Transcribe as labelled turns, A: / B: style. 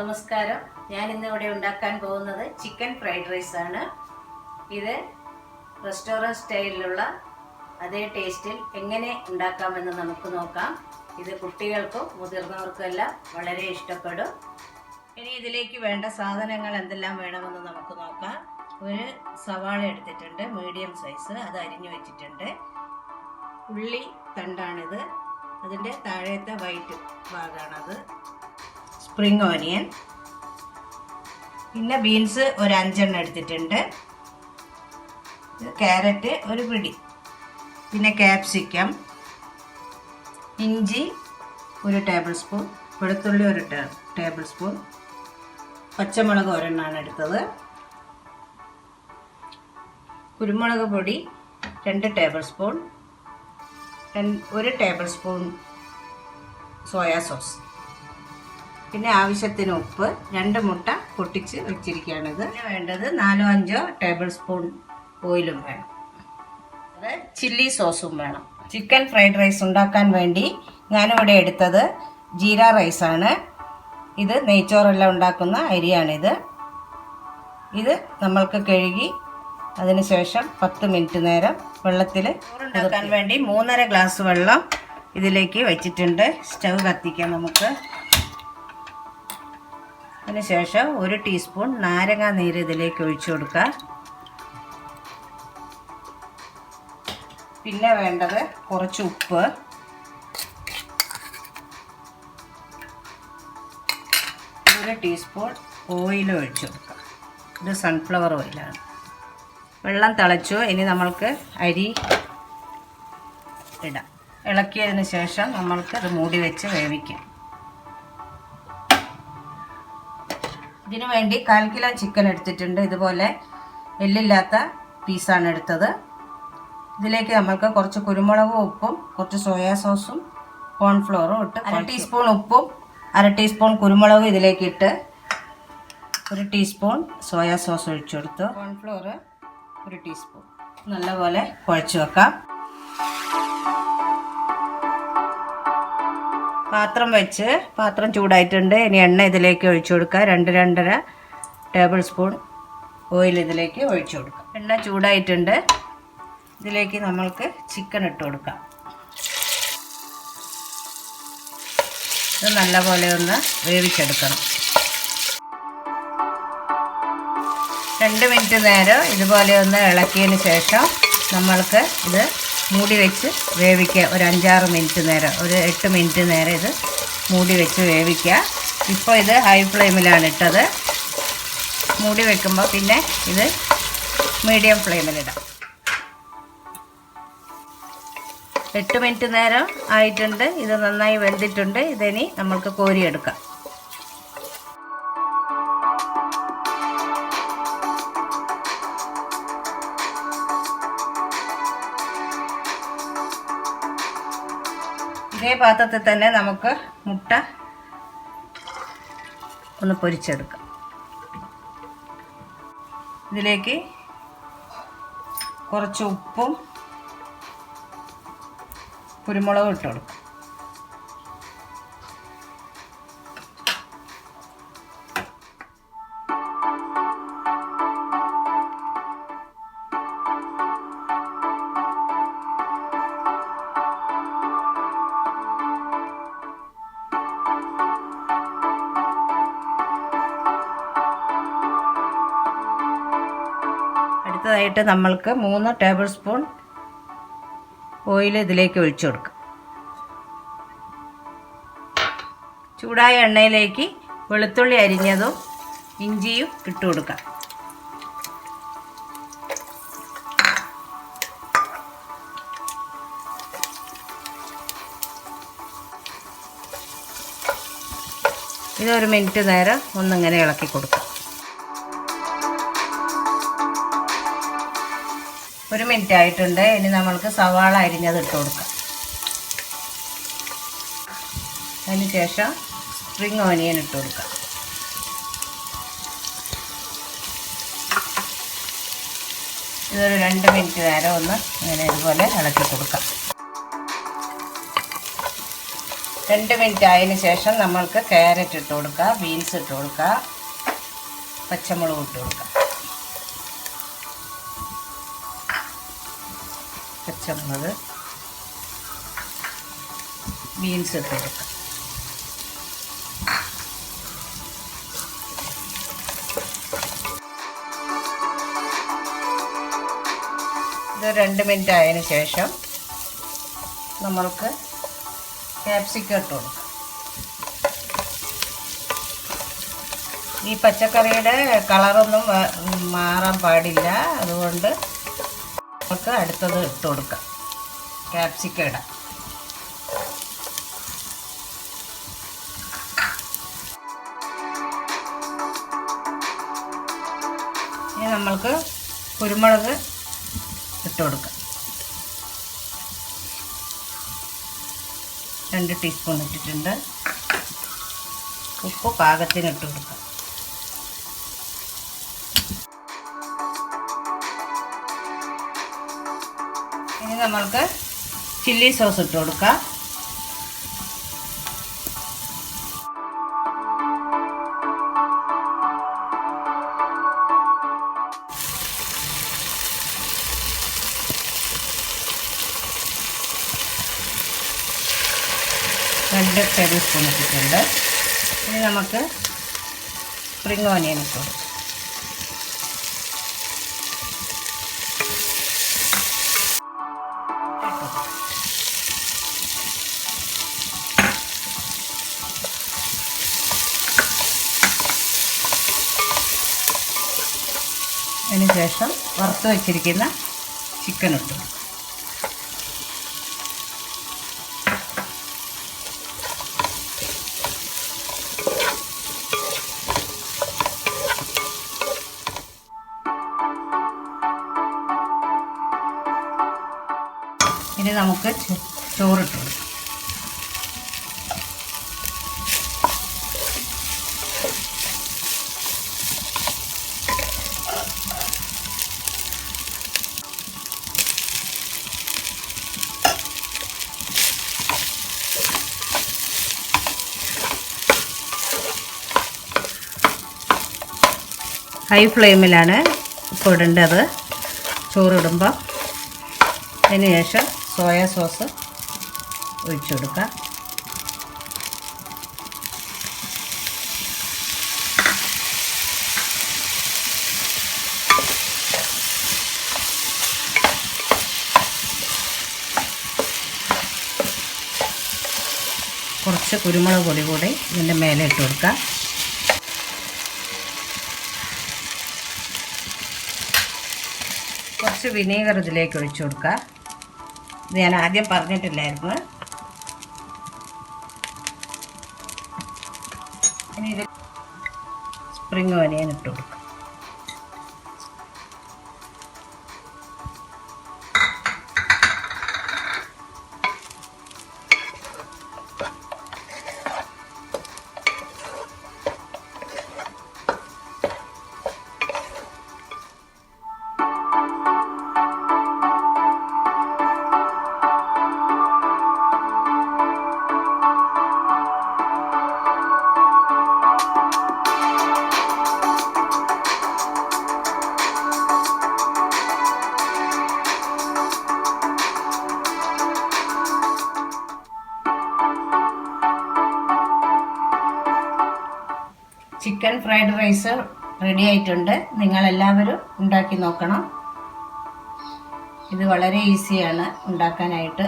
A: നമസ്കാരം. ഞാൻ ഇന്നിവിടെ ഉണ്ടാക്കാൻ പോകുന്നത് ചിക്കൻ ഫ്രൈഡ് റൈസ് ആണ്. ഇത് റെസ്റ്റോറൻറ്റ് സ്റ്റൈലിലുള്ള അതേ ടേസ്റ്റിൽ എങ്ങനെ ഉണ്ടാക്കാമെന്ന് നമുക്ക് നോക്കാം. ഇത് കുട്ടികൾക്കും മുതിർന്നവർക്കും എല്ലാം വളരെ ഇഷ്ടപ്പെടും. ഇനി ഇതിലേക്ക് വേണ്ട സാധനങ്ങൾ എന്തെല്ലാം വേണമെന്ന് നമുക്ക് നോക്കാം. ഒരു സവാള എടുത്തിട്ടുണ്ട്, മീഡിയം സൈസ്, അത് അരിഞ്ഞു വെച്ചിട്ടുണ്ട്. ഉള്ളി തണ്ടാണിത്, അതിൻ്റെ താഴത്തെ വൈറ്റ് ഭാഗമാണത്. സ്പ്രിംഗ് ഓനിയൻ, പിന്നെ ബീൻസ് ഒരു 5 എണ്ണം എടുത്തിട്ടുണ്ട്. ക്യാരറ്റ് ഒരു പിടി, പിന്നെ ക്യാപ്സിക്കം, ഇഞ്ചി 1 ടേബിൾ സ്പൂൺ, വെളുത്തുള്ളി 1 ടേബിൾ സ്പൂൺ, പച്ചമുളക് 1 എണ്ണമാണ് എടുത്തത്, കുരുമുളക് പൊടി 2 table spoon, 1 table spoon soya sauce, പിന്നെ ആവശ്യത്തിന് ഉപ്പ്, 2 മുട്ട പൊട്ടിച്ച് വെച്ചിരിക്കുകയാണിത്. പിന്നെ വേണ്ടത് 4-5 ടേബിൾ സ്പൂൺ ഓയിലും വേണം. അത് ചില്ലി സോസും വേണം. ചിക്കൻ ഫ്രൈഡ് റൈസ് ഉണ്ടാക്കാൻ വേണ്ടി ഞാനിവിടെ എടുത്തത് ജീര റൈസാണ്. ഇത് നെയ്ച്ചോറെല്ലാം ഉണ്ടാക്കുന്ന അരിയാണിത്. ഇത് നമ്മൾക്ക് കഴുകി അതിന് ശേഷം 10 മിനിറ്റ് നേരം വെള്ളത്തിൽ ഉണ്ടാക്കാൻ വേണ്ടി 3.5 ഗ്ലാസ് വെള്ളം ഇതിലേക്ക് വെച്ചിട്ടുണ്ട്. സ്റ്റൗ കത്തിക്കാം നമുക്ക്. അതിനുശേഷം 1 ടീസ്പൂൺ നാരങ്ങ നീര് ഇതിലേക്ക് ഒഴിച്ചു കൊടുക്കുക. പിന്നെ വേണ്ടത് കുറച്ച് ഉപ്പ്, 1 ടീസ്പൂൺ ഓയിൽ ഒഴിച്ചു കൊടുക്കുക. ഇത് സൺഫ്ലവർ ഓയിലാണ്. വെള്ളം തിളച്ചു. ഇനി നമ്മൾക്ക് അരി ഇടാം. ഇളക്കിയതിന് ശേഷം നമ്മൾക്ക് അത് മൂടി വെച്ച് വേവിക്കാം. ഇതിനു വേണ്ടി 1/4 കിലോ ചിക്കൻ എടുത്തിട്ടുണ്ട്. ഇതുപോലെ എല്ലില്ലാത്ത പീസാണ് എടുത്തത്. ഇതിലേക്ക് നമ്മൾക്ക് കുറച്ച് കുരുമുളകും ഉപ്പും കുറച്ച് സോയാ സോസും കോൺഫ്ലോറും ഇട്ട് 1 ടീസ്പൂൺ ഉപ്പും 1/2 ടീസ്പൂൺ കുരുമുളകും ഇതിലേക്ക് ഇട്ട് 1 ടീസ്പൂൺ സോയാ സോസ് ഒഴിച്ചു കൊടുത്തു. Cornflour 1 teaspoon. നല്ലപോലെ കുഴച്ച് വെക്കാം. പാത്രം വെച്ച് പാത്രം ചൂടായിട്ടുണ്ട്. ഇനി എണ്ണ ഇതിലേക്ക് ഒഴിച്ചു കൊടുക്കുക. 2-2.5 ടേബിൾ സ്പൂൺ ഓയിൽ ഇതിലേക്ക് ഒഴിച്ചു കൊടുക്കുക. എണ്ണ ചൂടായിട്ടുണ്ട്. ഇതിലേക്ക് നമ്മൾക്ക് ചിക്കൻ ഇട്ട് കൊടുക്കാം. ഇത് നല്ലപോലെ ഒന്ന് വേവിച്ചെടുക്കണം. 2 മിനിറ്റ് നേരം ഇതുപോലെ ഒന്ന് ഇളക്കിയതിന് ശേഷം നമ്മൾക്ക് ഇത് മൂടി വെച്ച് വേവിക്കുക. ഒരു 5-6 മിനിറ്റ് നേരം, ഒരു 8 മിനിറ്റ് നേരം ഇത് മൂടി വെച്ച് വേവിക്കുക. ഇപ്പോൾ ഇത് ഹൈ ഫ്ലെയിമിലാണ് ഇട്ടത്. മൂടി വെക്കുമ്പോൾ പിന്നെ ഇത് മീഡിയം ഫ്ലെയിമിലിടാം. 8 മിനിറ്റ് നേരം ആയിട്ടുണ്ട്. ഇത് നന്നായി വെന്തിട്ടുണ്ട്. ഇതിനി നമ്മൾക്ക് കോരിയെടുക്കാം. ഇതേ പാത്രത്തിൽ തന്നെ നമുക്ക് മുട്ട ഒന്ന് പൊരിച്ചെടുക്കാം. ഇതിലേക്ക് കുറച്ച് ഉപ്പും കുരുമുളകും ഇട്ട് കൊടുക്കാം. അടുത്തതായിട്ട് നമ്മൾക്ക് 3 ടേബിൾ സ്പൂൺ ഓയിൽ ഇതിലേക്ക് ഒഴിച്ചു കൊടുക്കാം. ചൂടായ എണ്ണയിലേക്ക് വെളുത്തുള്ളി അരിഞ്ഞതും ഇഞ്ചിയും ഇട്ട് കൊടുക്കാം. ഇതൊരു മിനിറ്റ് നേരം ഒന്നിങ്ങനെ ഇളക്കി കൊടുക്കാം. 1 മിനിറ്റ് ആയിട്ടുണ്ട്. ഇനി നമ്മൾക്ക് സവാള അരിഞ്ഞത് ഇട്ട് കൊടുക്കാം. അതിന് ശേഷം സ്പ്രിംഗ് ഓനിയൻ ഇട്ട് കൊടുക്കാം. ഇതൊരു 2 മിനിറ്റ് നേരം ഒന്ന് ഇങ്ങനെ ഇതുപോലെ ഇളക്കി കൊടുക്കാം. 2 മിനിറ്റ് ആയതിനു ശേഷം നമ്മൾക്ക് ക്യാരറ്റ് ഇട്ട് കൊടുക്കുക, ബീൻസ് ഇട്ട് കൊടുക്കുക, പച്ചമുളക് ഇട്ട് കൊടുക്കുക. പച്ചമുളക്, ബീൻസ് ഇട്ട് കൊടുക്കുക. ഇത് 2 മിനിറ്റ് ആയതിനു ശേഷം നമ്മൾക്ക് ക്യാപ്സിക്കം ഇട്ട് കൊടുക്കാം. ഈ പച്ചക്കറിയുടെ കളറൊന്നും മാറാൻ പാടില്ല, അതുകൊണ്ട് നമുക്ക് അടുത്തത് ഇട്ട് കൊടുക്കാം. ക്യാപ്സിക്കം ഇടാം. ഇനി നമ്മൾക്ക് കുരുമുളക് ഇട്ട് കൊടുക്കാം. 2 ടീസ്പൂൺ ഇട്ടിട്ടുണ്ട്. ഉപ്പ് പാകത്തിന് ഇട്ട് കൊടുക്കാം. ഇനി നമ്മൾക്ക് ചില്ലി സോസ് ഇട്ട് കൊടുക്കാം. രണ്ട് ടേബിൾ സ്പൂൺ ഇട്ടിട്ടുണ്ട്. ഇനി നമുക്ക് സ്പ്രിംഗ് ഓനിയൻ ഇട്ട് കൊടുക്കാം. അതിനുശേഷം വറുത്ത് വച്ചിരിക്കുന്ന ചിക്കൻ ഇട്ടു. ഇനി നമുക്ക് ചോറിട്ട് കൊടുക്കാം. ഹൈ ഫ്ലെയിമിലാണ് ഇപ്പോൾ ഇടേണ്ടത് ചോറിടുമ്പോൾ. അതിന് ശേഷം സോയ സോസ് ഒഴിച്ചു കൊടുക്കുക. കുറച്ച് കുരുമുളക് പൊടി കൂടി ഇതിൻ്റെ മേലെ ഇട്ട് കൊടുക്കുക. കുറച്ച് വിനീഗർ ഇതിലേക്ക് ഒഴിച്ചു കൊടുക്കുക. ഇത് ഞാൻ ആദ്യം പറഞ്ഞിട്ടില്ലായിരുന്നു. ഇനി ഇത് സ്പ്രിംഗ് ഓനിയൻ ഇട്ട് കൊടുക്കുക. ചിക്കൻ ഫ്രൈഡ് റൈസ് റെഡി ആയിട്ടുണ്ട്. നിങ്ങളെല്ലാവരും ഉണ്ടാക്കി നോക്കണം. ഇത് വളരെ ഈസിയാണ് ഉണ്ടാക്കാനായിട്ട്.